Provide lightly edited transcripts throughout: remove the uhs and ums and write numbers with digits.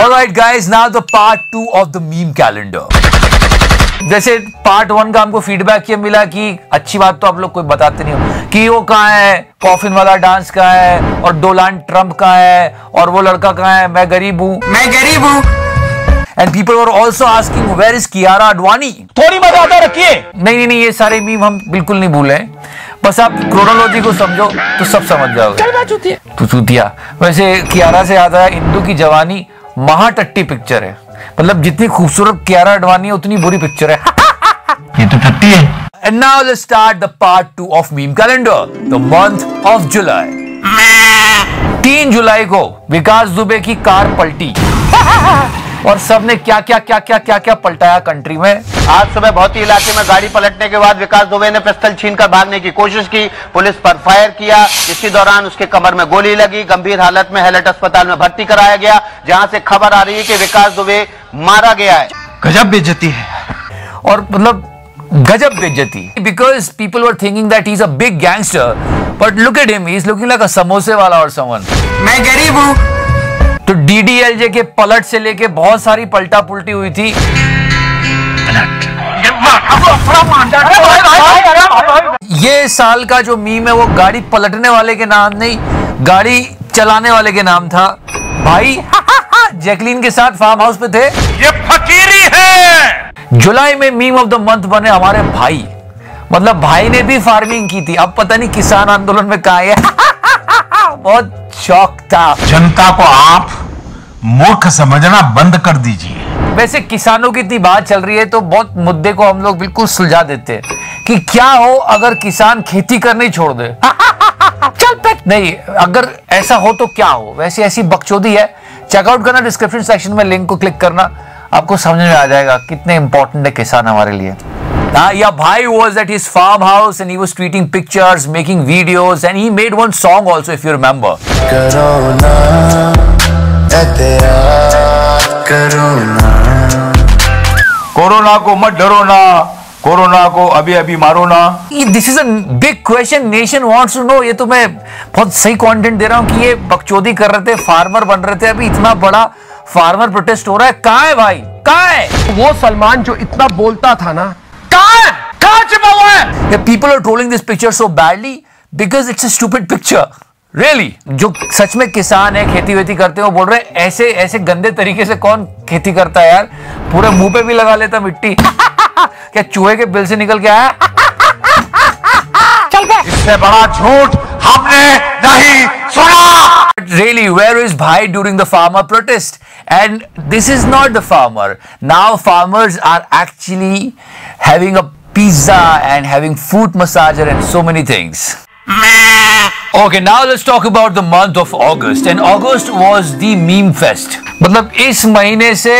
Alright guys, now the part 2 of the meme calendar. जैसे part 1 का हमको feedback ये मिला कि अच्छी बात तो आप लोग कोई बताते नहीं हो कि वो कहाँ है, कॉफिन वाला डांस कहाँ है, और डोनाल्ड ट्रंप कहाँ है, और वो लड़का कहाँ है, मैं गरीब हूँ. And people were also asking where is Kiara Advani? थोड़ी मर्यादा रखिए. नहीं, ये सारे मीम हम बिल्कुल नहीं भूले. बस आप क्रोनोलॉजी को समझो तो सब समझ जाओगे. तू चूतिया. वैसे कियारा से याद आया, इंदू की जवानी महाटट्टी पिक्चर है. मतलब जितनी खूबसूरत कियारा अडवाणी है उतनी बुरी पिक्चर है. ये तो टट्टी है. And now let's start the part 2 of meme calendar, the month of July. 3 जुलाई को विकास दुबे की कार पलटी और सबने क्या पलटाया कंट्री में. आज सुबह भौती इलाके में गाड़ी पलटने के बाद विकास दुबे ने पिस्टल छीनकर भागने की कोशिश की. पुलिस पर फायर किया. इसी दौरान उसके कमर में गोली लगी. गंभीर हालत में हैलट अस्पताल में भर्ती कराया गया, जहां से खबर आ रही है कि विकास दुबे मारा गया है. गजब बेइज्जती है. और मतलब गजब बेइज्जती, because people were thinking that he is a big gangster, but look at him, he is looking like अ समोसे वाला और समवन. मैं गरीब हूं. तो डीडीएलजे के पलट से लेके बहुत सारी पलटा पुलटी हुई थी. ये साल का जो मीम है वो गाड़ी पलटने वाले के नाम नहीं, गाड़ी चलाने वाले के नाम था. भाई जैकलीन के साथ फार्म हाउस पे थे. ये फकीरी है. जुलाई में मीम ऑफ द मंथ बने हमारे भाई. मतलब भाई ने भी फार्मिंग की थी. अब पता नहीं किसान आंदोलन में कहा है. बहुत शौक था. जनता को आप मूर्ख समझना बंद कर दीजिए. वैसे किसानों की इतनी बात चल रही है तो बहुत मुद्दे को हम लोग बिल्कुल सुलझा देते हैं कि क्या हो अगर किसान खेती करनी ही छोड़ दे. चल पे नहीं, अगर ऐसा हो तो क्या हो. वैसे ऐसी बकचोदी है. चेकआउट करना, डिस्क्रिप्शन सेक्शन में लिंक को क्लिक करना, आपको समझ में आ जाएगा कितने इंपॉर्टेंट है किसान हमारे लिए. Yeah, bhai was at his farmhouse and he was tweeting pictures, making videos, and he made one song also, if you remember. Corona को मत डरो ना, कोरोना को अभी अभी मारो ना. This is a big question. Nation wants to know. ये तो मैं बहुत सही कंटेंट दे रहा हूँ कि ये बकचोदी कर रहे थे, फार्मर बन रहे थे. अभी इतना बड़ा फार्मर प्रोटेस्ट हो रहा है. कहाँ है भाई, कहाँ है वो सलमान जो इतना बोलता था ना? कहाँ छिपा हुआ है? People are trolling this picture so badly because it's a stupid picture. Really? जो सच में किसान है, खेती वेती करते हैं, वो बोल रहे हैं ऐसे गंदे तरीके से कौन खेती करता है यार. पूरे मुंह पे भी लगा लेता मिट्टी. क्या चूहे के बिल से निकल के आया? इससे बड़ा झूठ हमने नहीं सुना. Really, where is Bhai during the farmer protest? And this is not the farmer. Now farmers are actually having a pizza and having foot massager and so many things. Okay, now let's talk about the month of August. And August was the meme fest. मतलब इस महीने से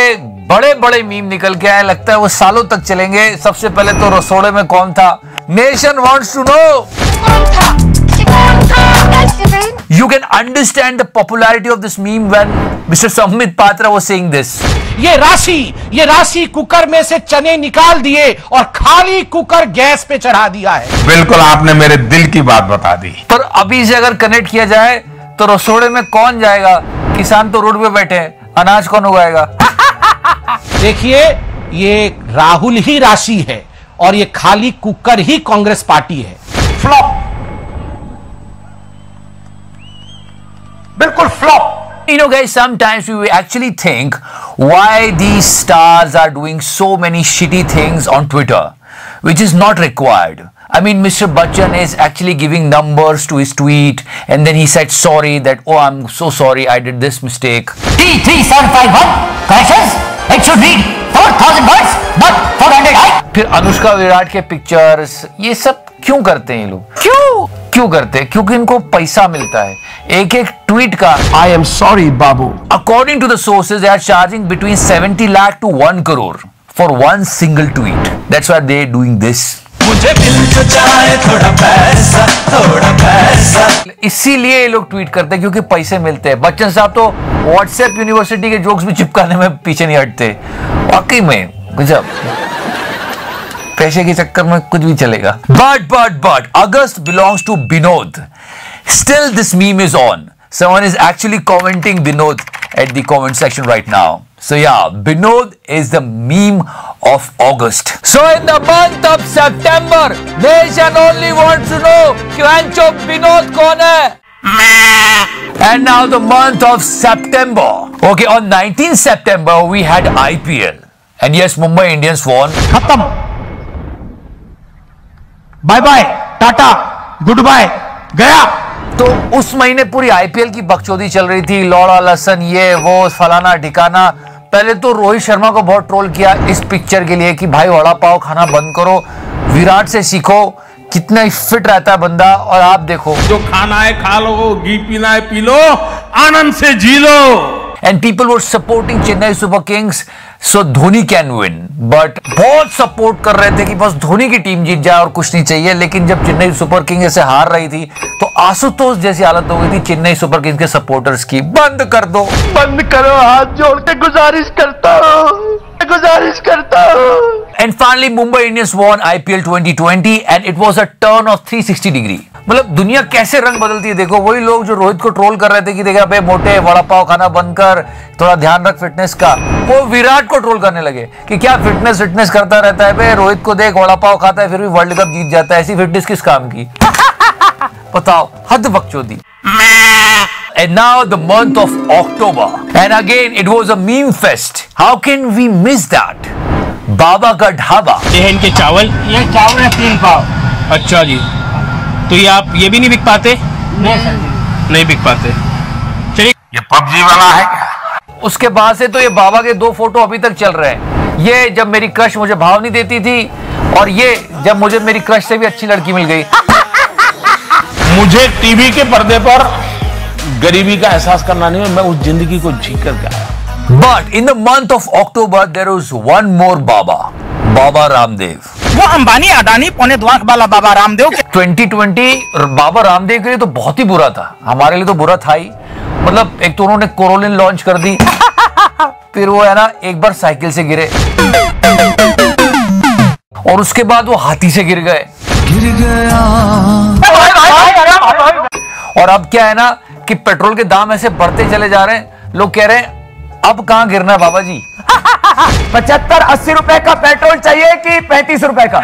बड़े meme निकल के आए. लगता है वो सालों तक चलेंगे. सबसे पहले तो रसोड़े में कौन था? Nation wants to know. You can understand the popularity of this meme when Mr. Samit Patra was saying this. ये राशि कुकर में से चने निकाल दिए और खाली कुकर गैस पे चढ़ा दिया है. बिल्कुल आपने मेरे दिल की बात बता दी. पर अभी से अगर कनेक्ट किया जाए तो रसोड़े में कौन जाएगा? किसान तो रोड पे बैठे हैं, अनाज कौन उगाएगा? देखिए, ये राहुल ही राशि है और ये खाली कुकर ही कांग्रेस पार्टी है. फ्लॉप, बिल्कुल flop. You know guys, sometimes we actually think why these stars are doing so many shitty things on Twitter, which is not required. I mean, Mr. Bachchan is actually giving numbers to his tweet and then he said sorry that, oh, I'm so sorry, I did this mistake. 33751 corrections. It should read 4000 words, not 400. फिर अनुष्का विराट के pictures, ये सब क्यों करते हैं ये लोग? क्यों करते हैं? क्योंकि इनको पैसा मिलता है एक ट्वीट का. I am sorry, Babu. According to the sources, they are charging between 70 lakh to 1 crore for one single tweet. That's why they are doing this. मुझे मिल तो जाए थोड़ा पैसा. इसीलिए ये लोग ट्वीट करते हैं क्योंकि पैसे मिलते हैं. बच्चन साहब तो व्हाट्सएप यूनिवर्सिटी के जोक्स भी चिपकाने में पीछे नहीं हटते. वाकई में गजब. पैसे के चक्कर में कुछ भी चलेगा. But August belongs to Binod. Still this meme is on. Someone is actually commenting Binod. at the comment section right now. So yeah, Binod is the meme of August. So in the month of September, nation only wants to know Kwancho Binod kaun hai? And now the month of September. Okay, on 19th September we had IPL. And yes, Mumbai Indians won. खत्म, bye bye, tata, goodbye, गया। तो उस महीने पूरी IPL की बकचोदी चल रही थी, लौड़ा लसन, ये वो फलाना ठिकाना। पहले तो रोहित शर्मा को बहुत ट्रोल किया इस पिक्चर के लिए कि भाई वड़ा पाव खाना बंद करो, विराट से सीखो, कितना ही फिट रहता है बंदा। और आप देखो, जो खाना है खा लो, घी पीना है पी लो, आनंद से जी लो। And people were supporting Chennai super kings so Dhoni can win, but बहुत सपोर्ट कर रहे थे कि बस धोनी की टीम जीत जाए और कुछ नहीं चाहिए। लेकिन जब चेन्नई सुपर किंग्स ऐसे हार रही थी तो आशुतोष जैसी हालत हो गई थी चेन्नई सुपर किंग्स के सपोर्टर्स की। बंद कर दो, बंद करो, हाथ जोड़ के गुजारिश करता हूं, गुजारिश करता हूं। And finally, Mumbai Indians won IPL 2020 and it was a turn of 360 degree. मतलब दुनिया कैसे रंग बदलती है देखो। वही लोग जो रोहित को ट्रोल कर रहे थे कि देखा बे मोटे, वड़ा पाव खाना बंद कर, थोड़ा ध्यान रख फिटनेस का, वो विराट को ट्रोल करने लगे कि क्या फिटनेस करता रहता है बे, रोहित को देख वड़ा पाव खाता है फिर भी वर्ल्ड कप जीत जाता है, ऐसी फिटनेस किस काम की। बताओ, हद बकचोदी। And now the month of October, and again it was a meme fest. How can we miss that? बाबा का ढाबा। ये है इनके चावल, ये चावल है 3 पाव। अच्छा जी, तो ये आप ये भी नहीं बिक पाते? नहीं सर जी, नहीं बिक पाते। चलिए, ये पबजी वाला है क्या? उसके बाद से तो ये बाबा के 2 फोटो अभी तक चल रहे हैं। ये जब मेरी क्रश मुझे भाव नहीं देती थी, और ये जब मुझे मेरी क्रश से भी अच्छी लड़की मिल गई। मुझे टीवी के पर्दे पर गरीबी का एहसास करना नहीं है, मैं उस जिंदगी को जी कर गया। But in the month of October there was one more Baba, Baba Ramdev. वो अंबानी अडानी पौने द्वार वाला बाबा रामदेव। 2020 बाबा रामदेव के लिए तो बहुत ही बुरा था, हमारे लिए तो बुरा था ही। मतलब एक तो उन्होंने कोरोलिन लॉन्च कर दी, फिर वो है ना एक बार साइकिल से गिरे, और उसके बाद वो हाथी से गिर गए, और अब क्या है ना कि पेट्रोल के दाम ऐसे बढ़ते चले जा रहे हैं, लोग कह रहे हैं अब कहां गिरना है बाबा जी। 75-80 रुपए का पेट्रोल चाहिए कि 35 रुपए का?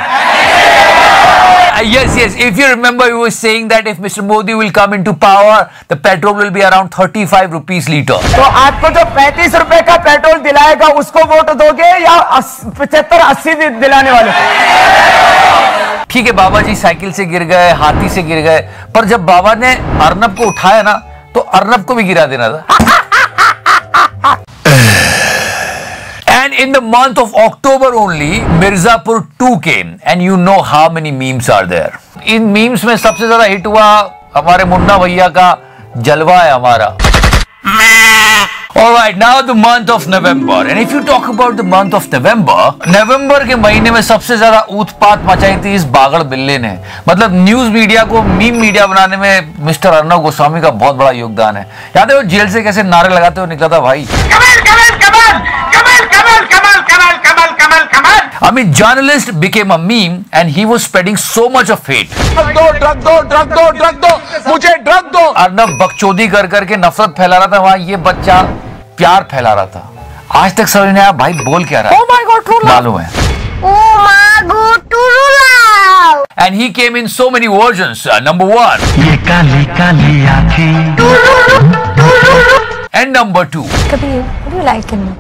Yes, if you remember, you were saying that if Mr. Modi will come into power, the petrol will be around 35 rupees liter. तो आपको जो 35 रुपए का पेट्रोल दिलाएगा उसको वोट दोगे या 75-80 दिलाने वाले? ठीक है, बाबा जी साइकिल से गिर गए, हाथी से गिर गए, पर जब बाबा ने अर्नब को उठाया ना तो अर्नब को भी गिरा देना था। And in the month of October only, Mirzapur 2 came, and you know how many memes are there. In memes में सबसे ज्यादा हिट हुआ हमारे मुन्ना भैया का जलवा है हमारा। Alright, now the month of November, and if you talk about the month of November, नवंबर के महीने में सबसे ज्यादा उत्पात मचाई थी इस बागड़ बिल्ले ने। मतलब न्यूज मीडिया को मीम मीडिया बनाने में मिस्टर अर्नब गोस्वामी का बहुत बड़ा योगदान है। याद है वो जेल से कैसे नारे लगाते हुए निकला था भाई। I mean, journalist became a meme and he was spreading so much of hate. Drug दो, मुझे ड्रग दो। अर्नब बकचोदी कर करके नफरत फैला रहा था, वहां ये बच्चा प्यार फैला रहा था। आज तक समझ नहीं आया भाई बोल क्या रहा है। Oh my God, true love. मालूम है। Oh my God, true love. And he came in so many versions. Number 1. ये काली काली आँखें। And number 2. Kabir, what do you like in me?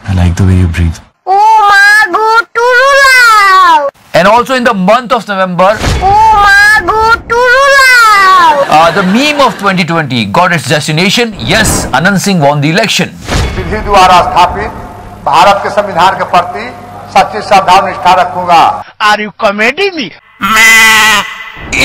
I like the way you breathe. Oh my God, true love. And also in the month of November, Oh my God, true love. the meme of 2020 got its destination. Yes, Anand Singh won the election. विधि द्वारा स्थापित भारत के संविधान के प्रति सच्ची श्रद्धा और निष्ठा रखूंगा। Are you comedy me?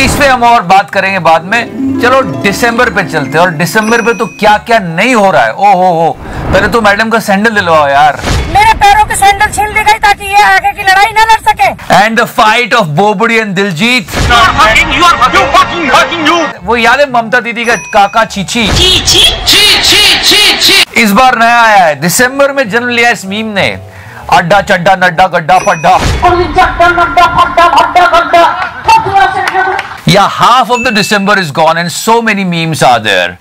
इस पे हम और बात करेंगे बाद में। चलो दिसंबर पे चलते हैं, और दिसंबर पे तो क्या क्या नहीं हो रहा है। ओ हो, पहले तो मैडम का सैंडल दिलवाओ यार। मेरे पैरों के सैंडल छील दी गई ताकि ये आगे की लड़ाई न लड़ सके। एंड द फाइट ऑफ बोबड़ी एंड दिलजीत। वो याद है ममता दीदी का काका चीची? इस बार नया आया है, दिसंबर में जन्म लिया इस मीम ने। अड्डा चड्डा नड्डा गड्ढा पड्डा। Yeah, half of the December is gone and so many memes are there.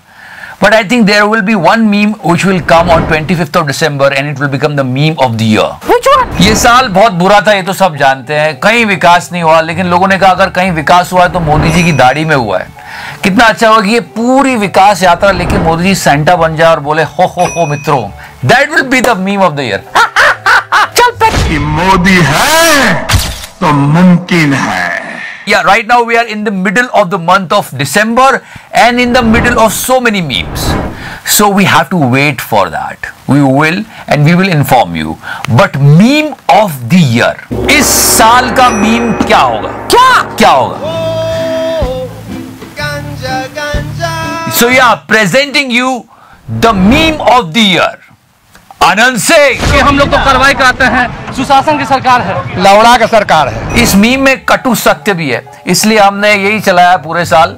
But I think there will be one meme which will come on 25th of December and it will become the meme of the year. Which one? ये साल बहुत बुरा था, ये तो सब जानते हैं. कहीं विकास नहीं हुआ, लेकिन लोगों ने कहा अगर कहीं विकास हुआ है तो मोदी जी की दाढ़ी में हुआ है. कितना अच्छा हुआ कि ये पूरी विकास यात्रा लेके मोदी जी सेंटा बन जाए और बोले हो मित्रों. That will be the meme of the year. कि मोदी है तो मुमकिन है. Yeah, right now we are in the middle of the month of December and in the middle of so many memes. So we have to wait for that. We will and we will inform you. But meme of the year. इस साल का meme क्या होगा? क्या होगा? So yeah, presenting you the meme of the year. आनंद से कि हम लोग तो कार्रवाई कराते हैं, सुशासन की सरकार है, लौड़ा की सरकार है. इस मीम में कटु सत्य भी है, इसलिए हमने यही चलाया पूरे साल.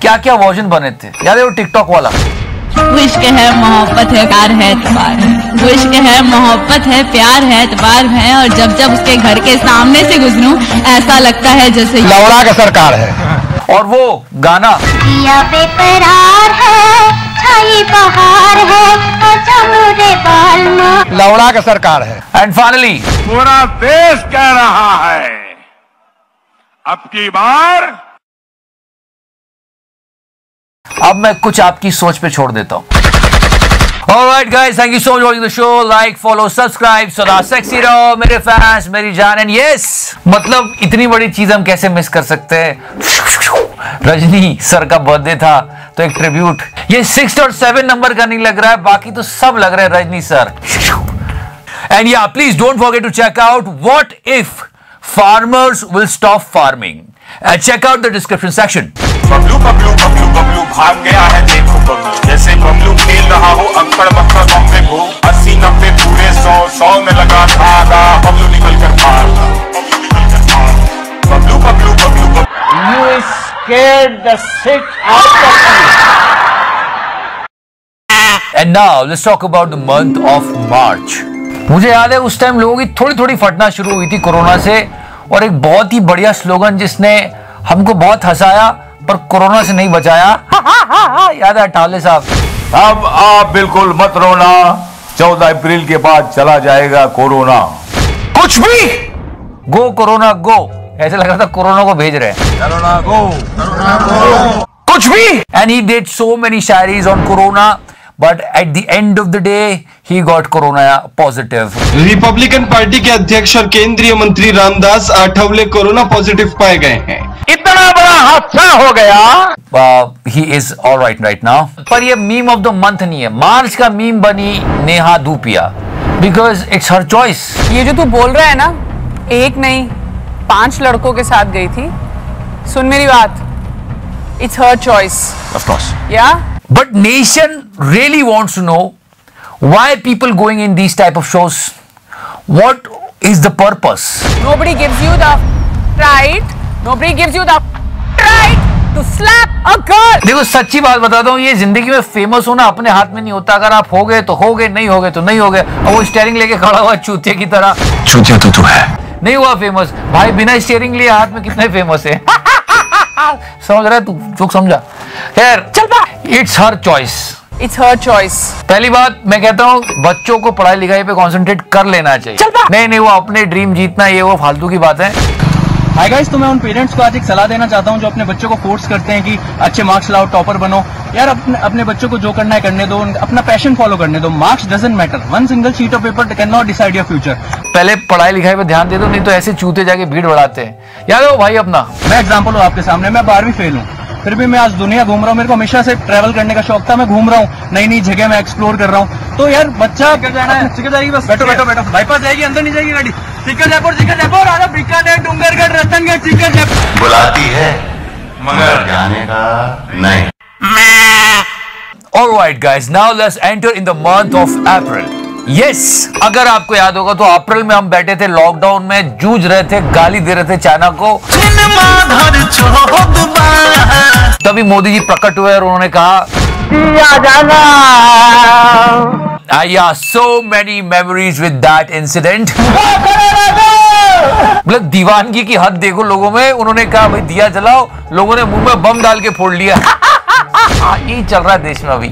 क्या क्या वर्जन बने थे याद है वो टिकटॉक वाला? वो इश्क है मोहब्बत है प्यार है एतबार है, वो इश्क है मोहब्बत है प्यार है एतबार है, और जब जब उसके घर के सामने से गुजरूं ऐसा लगता है जैसे लौड़ा की सरकार है. और वो गाना दिया बेकरार है, छाई बहार है, आजा मेरे बाल में. लौड़ा की सरकार है. एंड फाइनली पूरा देश कह रहा है अब की बार. अब मैं कुछ आपकी सोच पे छोड़ देता हूं. Alright guys, thank you so much for watching the show. Like, follow, subscribe. सदा सेक्सी रहो मेरे फैंस, मेरी जान. एंड यस, मतलब इतनी बड़ी चीज हम कैसे मिस कर सकते हैं. रजनी सर का बर्थडे था तो एक ट्रिब्यूट. ये 6 और 7 नंबर का नहीं लग रहा है, बाकी तो सब लग रहा है रजनी सर. एंड या please don't forget to check out what if farmers will stop farming. Check out the description section. Bablu Bablu Bablu Bablu भाग गया है देखो बबलू, जैसे बबलू खेल रहा हो अक्कड़ बक्कड़ बम्बे भू. 80-90 पूरे 100 में लगा धागा, बबलू निकल कर भाग. Bablu Bablu Bablu Bablu. You scared the shit out of me. And now let's talk about the month of March. मुझे याद है उस टाइम लोगों की थोड़ी थोड़ी फटना शुरू हुई थी कोरोना से, और एक बहुत ही बढ़िया स्लोगन जिसने हमको बहुत हंसाया पर कोरोना से नहीं बचाया. याद है अटाले साहब? अब आप बिल्कुल मत रोना, 14 अप्रैल के बाद चला जाएगा कोरोना. कुछ भी गो कोरोना गो, ऐसे लग रहा था कोरोना को भेज रहे हैं. कोरोना गो, कोरोना गो. कुछ भी. And he did so many shayaris on corona, but at the end of the day he got corona positive. Republican party के अध्यक्ष और केंद्रीय मंत्री रामदास आठवले कोरोना पॉजिटिव पाए गए हैं. इतना बड़ा हादसा हो गया. He is all right now. पर ये मीम ऑफ द मंथ नहीं है. मार्च का मीम बनी Neha Dhupia, because it's her choice. ये जो तू बोल रहा है ना, एक नहीं 5 लड़कों के साथ गई थी. सुन मेरी बात, it's her choice. Of course. Yeah. But nation really wants to know why people going in these type of shows. What is the purpose? Nobody gives you the right. Nobody gives you the right to slap a girl. देखो सच्ची बात बताता हूँ, ये जिंदगी में famous होना अपने हाथ में नहीं होता. अगर आप हो गए तो हो गए, नहीं हो गए तो नहीं हो गए. और वो स्टीयरिंग लेके खड़ा हुआ चूतिया की तरह. चूतिया तो तू है. नहीं हुआ फेमस भाई, बिना स्टीयरिंग लिए हाथ में कितने फेमस है. समझ रहा है तू? जोक समझा. खैर चल बा. It's her choice. It's her choice. पहली बात मैं कहता हूँ बच्चों को पढ़ाई लिखाई पे कंसंट्रेट कर लेना चाहिए. नहीं वो अपने ड्रीम जीतना, ये वो फालतू की बात है. हाय गाइस, तो मैं उन पेरेंट्स को आज एक सलाह देना चाहता हूं जो अपने बच्चों को फोर्स करते हैं कि अच्छे मार्क्स लाओ, टॉपर बनो. यार अपने बच्चों को जो करना है करने दो, अपना पैशन फॉलो करने दो. Marks doesn't matter. One single sheet of paper can not decide your future. पहले पढ़ाई लिखाई पे ध्यान दे दो, नहीं तो ऐसे चूते जाके भीड़ बढ़ाते हैं. याद है भाई अपना? मैं एग्जाम्पल हूँ आपके सामने. मैं 12वीं फेल हूँ, फिर भी मैं आज दुनिया घूम रहा हूँ. मेरे को हमेशा से ट्रैवल करने का शौक था. मैं घूम रहा हूँ, नई नई जगह मैं एक्सप्लोर कर रहा हूँ. तो यार बच्चा क्या जाना है, चिकन जाएगी बस. बैठो बैठो बैठो. बाईपास जाएगी, अंदर नहीं जाएगी गाड़ी. चिकन जयपुर आजा. बीकानेर, डूंगरगढ़, रतनगढ़, चिकन जयपुर. बुलाती है मगर जाने का नहीं. Alright guys, now let's enter in the month of April. Yes, अगर आपको याद होगा तो अप्रैल में हम बैठे थे लॉकडाउन में, जूझ रहे थे, गाली दे रहे थे चाइना को. तभी मोदी जी प्रकट हुए और उन्होंने कहा yeah, so many memories with that incident. मतलब दीवानगी की हद देखो लोगों में. उन्होंने कहा भाई दिया जलाओ, लोगों ने मुंह में बम डाल के फोड़ लिया. यही चल रहा है देश में अभी.